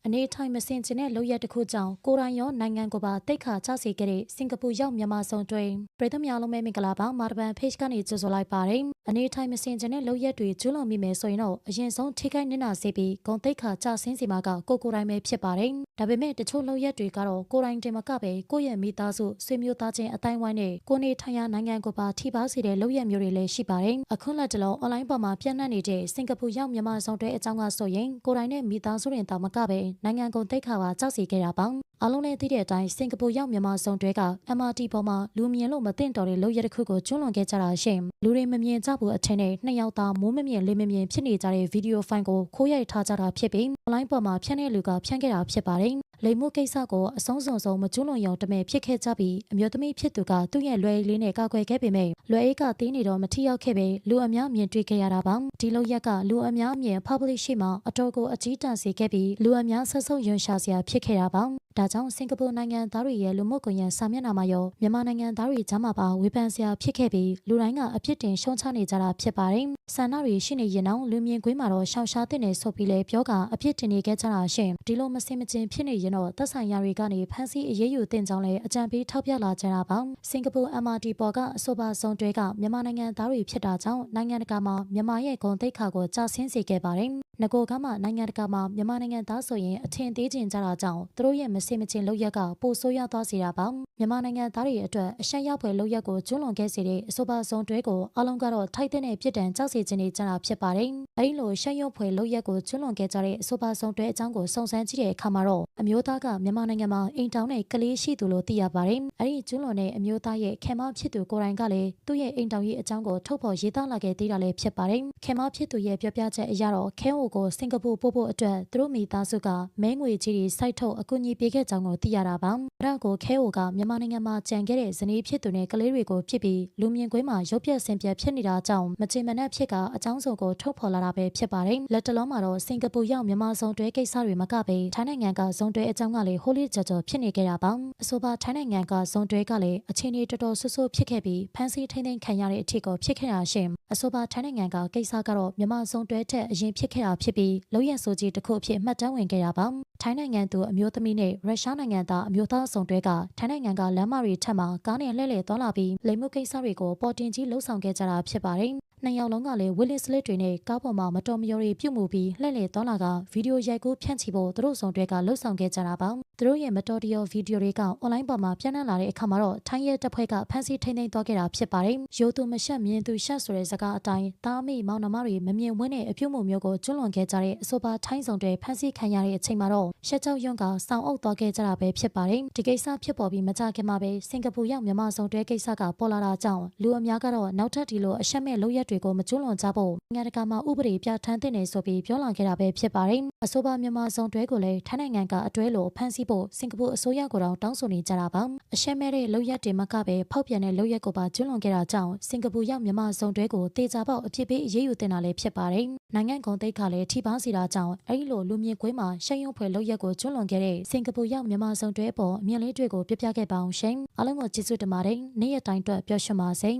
အနေထိုင်မစင်ကျင်တဲ့လုပ်ရက်တစ်ခုကြောင့်ကိုရိုင်းရောနိုင်ငံကိုပါတိတ်ခါချစေခဲ့တဲ့စင်ကာပူရောက်မြန်မာဆောင်တွင်ပြည်သူများလုံးပဲမင်္ဂလာပါမာတပန် page ကနေကြိုဆိုလိုက်ပါတယ်အနေထိုင်မစင်ကျင်တဲ့လုပ်ရက်တွေကျူးလွန်မိမယ်ဆိုရင်တော့အရင်ဆုံးထိခိုက်နစ်နာစေပြီးဂုံတိတ်ခါချဆင်းစီမှာကကိုရိုင်းပဲဖြစ်ပါတယ်ဒါပေမဲ့တချို့လုပ်ရက်တွေကတော့ကိုရိုင်းတင်မကပဲကိုယ့်ရဲ့မိသားစုဆွေမျိုးသားချင်းအတိုင်းဝိုင်းနဲ့ကိုနေထိုင်ရာနိုင်ငံကိုပါထိပါစေတဲ့လုပ်ရက်မျိုးတွေလည်းရှိပါတယ်အခုလက်တလုံး online ပေါ်မှာပြန့်နှံ့နေတဲ့စင်ကာပူရောက်မြန်မာဆောင်တွဲအကြောင်းကဆိုရင်ကိုရိုင်းနဲ့မိသားစုရင်တောင်မကပဲနိုင်ငံကုန်တိတ်ခါပါကြောက်စီခဲ့တာပါအားလုံးလည်းသိတဲ့အတိုင်းစင်ကာပူရောက်မြန်မာဆောင်တွဲက MRT ပေါ်မှာလူမြင်လို့မသိတော်တဲ့လုပ်ရက်တစ်ခုကိုကျွလွန်ခဲ့ကြတာရှင်လူတွေမမြင်ကြဘူးအထင်နဲ့နှစ်ယောက်သားမိုးမမြင်လေးမမြင်ဖြစ်နေကြတဲ့ဗီဒီယိုဖိုင်ကိုခိုးရိုက်ထားကြတာဖြစ်ပြီး online ပေါ်မှာဖြန့်တဲ့လူကဖြန့်ခဲ့တာဖြစ်ပါတယ်လိမ်မှုကိစ္စကိုအဆုံးစုံဆုံးမကျွလွန်ရုံတမဲဖြစ်ခဲ့ကြပြီးအမျိုးသမီးဖြစ်သူကသူ့ရဲ့လွယ်လေးနဲ့ကောက်ွယ်ခဲ့ပေမဲ့လွယ်အိတ်ကတင်းနေတော့မထိရောက်ခဲ့ပဲလူအများမြင်တွေ့ခဲ့ရတာပါဒီလုပ်ရက်ကလူအများမြင် public ရှိမှအတော်ကိုအကြီးတန်းစေခဲ့ပြီးလူအများဆက်ဆုပ်ယွန်ရှာစရာဖြစ်ခဲ့တာပါဒါကြောင့်စင်ကာပူနိုင်ငံသားတွေရဲ့လူမှုကွန်ရက်စာမျက်နှာမှာရောမြန်မာနိုင်ငံသားတွေကြားမှာပါဝေဖန်စရာဖြစ်ခဲ့ပြီးလူတိုင်းကအပြစ်တင်ရှုံချနေကြတာဖြစ်ပါတယ်ဆန္ဒတွေရှိနေရင်တော့လူမြင်ကွင်းမှာတော့ရှောင်ရှားတဲ့နေဆိုပြီးလဲပြောကအပြစ်တင်နေခဲ့ကြတာရှင်ဒီလိုမစင်မကျင်ဖြစ်နေရင်တော့သက်ဆိုင်ရာတွေကနေဖမ်းဆီးအရေးယူတင်ကြောင်းလဲအကြံပေးထောက်ပြလာကြတာပါစင်ကာပူ MRT ပေါ်ကအဆိုပါဆုံးတွဲကမြန်မာနိုင်ငံသားတွေဖြစ်တာကြောင့်နိုင်ငံတကာမှာမြန်မာရဲ့ဂုဏ်သိက္ခာကိုကြာဆင်းစေခဲ့ပါတယ်ငကိုကမှနိုင်ငံတကာမှာမြန်မာနိုင်ငံသားဆိုရင်အထင်သေးကျင်ကြတာကြောင့်သူတို့ရဲ့မစင်မကျင်လုပ်ရက်ကပိုဆိုးရွားသွားစေတာပါမြန်မာနိုင်ငံသားတွေအတွက်အရှက်ရောက်ဖွယ်လုပ်ရက်ကိုကျွလွန်ခဲ့စေတဲ့အဆိုပါဆုံးတွဲကိုအလုံးကတော့ထိုက်တဲ့ပြစ်ဒဏ်ကြောက်စေခြင်းနေကြတာဖြစ်ပါတယ်အဲဒီလိုရှက်ရောက်ဖွယ်လုပ်ရက်ကိုကျွလွန်ခဲ့ကြတဲ့အဆိုပါဆုံးတွဲအကြောင်းကိုစုံစမ်းကြည့်တဲ့အခါမှာတော့အမျိုးသားကမြန်မာနိုင်ငံမှာအိမ်တောင်နဲ့ကလေးရှိသူလို့သိရပါတယ်အဲဒီကျွလွန်တဲ့အမျိုးသားရဲ့ခင်မဖြစ်သူကိုယ်တိုင်ကလည်းသူ့ရဲ့အိမ်တောင်ရဲ့အကြောင်းကိုထုတ်ဖော်ရေးသားလာခဲ့သေးတာလည်းဖြစ်ပါတယ်ခင်မဖြစ်သူရဲ့ပြောပြချက်အရတော့ခဲဟိုကိုစင်ကာပူပို့ဖို့အတွက်သူတို့မိသားစုကမဲငွေကြီးတွေစိုက်ထုတ်အကူအညီပေးခဲ့ကြောင်းကိုသိရတာပါအဲ့ဒါကိုခဲဟိုကမြန်မာနိုင်ငံမှာကြံခဲ့တဲ့ဇနီးဖြစ်သူနဲ့ကလေးတွေကိုဖြစ်ပြီးလူမြင်ကွင်းမှာရုပ်ပြက်ဆင်ပြက်ဖြစ်နေတာကြောင့်မချင်မနှက်ဖြစ်ကအကြောင်းစုံကိုထုတ်ဖော်လာတာပဲဖြစ်ပါတယ်လက်တလုံးမှာတော့စင်ကာပူရောက်မြန်မာဆောင်တွဲကိစ္စတွေမကပဲထိုင်းနိုင်ငံကဇုံတွဲအကြောင်းကလည်းဟိုလီကြော်ကြော်ဖြစ်နေခဲ့တာပါအဆိုပါထိုင်းနိုင်ငံကဇုံတွဲကလည်းအချင်းကြီးတော်တော်ဆူဆူဖြစ်ခဲ့ပြီးဖမ်းဆီးထိန်းသိမ်းခံရတဲ့အထက်ကိုဖြစ်ခဲ့တာရှင်အဆိုပါထိုင်းနိုင်ငံကကိစ္စကတော့မြန်မာဆောင်တွဲထက်အရင်ဖြစ်ခဲ့တာဖြစ်ပြီးလုံရဆိုကြီးတစ်ခုအဖြစ်မှတ်တမ်းဝင်ခဲ့တာပါထိုင်းနိုင်ငံသူအမျိုးသမီးနဲ့ရုရှားနိုင်ငံသားအမျိုးသားဆောင်တွဲကထိုင်းနိုင်ငံကလမ်းမတွေထက်မှကားနဲ့လှည့်လည်သွားလာပြီးလိမ်မှုကိစ္စတွေကိုပေါ်တင်ကြီးလှုပ်ဆောင်ခဲ့ကြတာဖြစ်ပါတယ်နှစ်ယောက်လုံးကလည်းဝီလစ်စလစ်တွေနဲ့ကားပေါ်မှာမတော်မလျော်တွေပြုတ်မှုပြီးလှည့်လည်သွားလာကဗီဒီယိုရိုက်ကူးဖြန့်ချီဖို့သူတို့ဆောင်တွဲကလှုပ်ဆောင်ခဲ့ကြတာပါသူတို့ရဲ့မတော်တရောဗီဒီယိုတွေက online ပေါ်မှာပြန့်နှံ့လာတဲ့အခါမှာတော့ထိုင်းရဲတပ်ဖွဲ့ကဖမ်းဆီးထိန်းသိမ်းသွားခဲ့တာဖြစ်ပါတယ်ရိုးသူမရှက်မြင်သူရှက်ဆိုတဲ့စကားအတိုင်းတားမိမောင်နှမတွေမမြင်ဝန်းတဲ့အပြုတ်မှုမျိုးကိုကျွလွန်ခဲ့ကြတဲ့အဆိုပါထိုင်းဆောင်တွဲဖမ်းဆီးခံရတဲ့အချိန်မှာတော့ရှက်ကြောက်ရွံ့ကစောင်းအုပ်သွားခဲ့ကြတာပဲဖြစ်ပါတယ်ဒီကိစ္စဖြစ်ပေါ်ပြီးမကြခင်မှာပဲစင်ကာပူရောက်မြန်မာဆောင်တွဲကိစ္စကပေါ်လာတာကြောင့်လူအများကတော့နောက်ထပ်ဒီလိုအရှက်မဲ့လုပ်ရက်တွေကိုမကျွလွန်ကြဖို့နိုင်ငံတကာမှာဥပဒေပြဋ္ဌာန်းသင့်နေဆိုပြီးပြောလာခဲ့တာပဲဖြစ်ပါတယ်အဆိုပါမြန်မာဆောင်တွဲကိုလည်းထိုင်းနိုင်ငံကအတွဲလိုဖမ်းဆီးဖို့စင်ကာပူအစိုးရကိုတောင်းဆိုနေကြတာပါအရှက်မဲ့တဲ့လုပ်ရက်တွေမကပဲဖောက်ပြန်တဲ့လုပ်ရက်ကိုပါကျွလွန်ခဲ့တာကြောင့်စင်ကာပူရောက်မြန်မာဆောင်တွဲကိုတေချာပေါက်အဖြစ်ပေးအရေးယူတင်တာလည်းဖြစ်ပါတယ်နိုင်ငံကုန်သိက္ခာလည်းထိပါစေတာကြောင့်အဲဒီလိုလူမြင်ကွင်းမှာရှက်ရုံဖွယ်လုပ်ရက်ကိုကျွလွန်ခဲ့တဲ့စင်ကာပူရောက်မြန်မာဆောင်တွဲပေါ်အမြင်လေးတွေကိုပြပြခဲ့ပါအောင်ရှင်အားလုံးကိုကျေးဇူးတင်ပါတယ်နေ့ရက်တိုင်းအတွက်ပျော်ရွှင်ပါစေ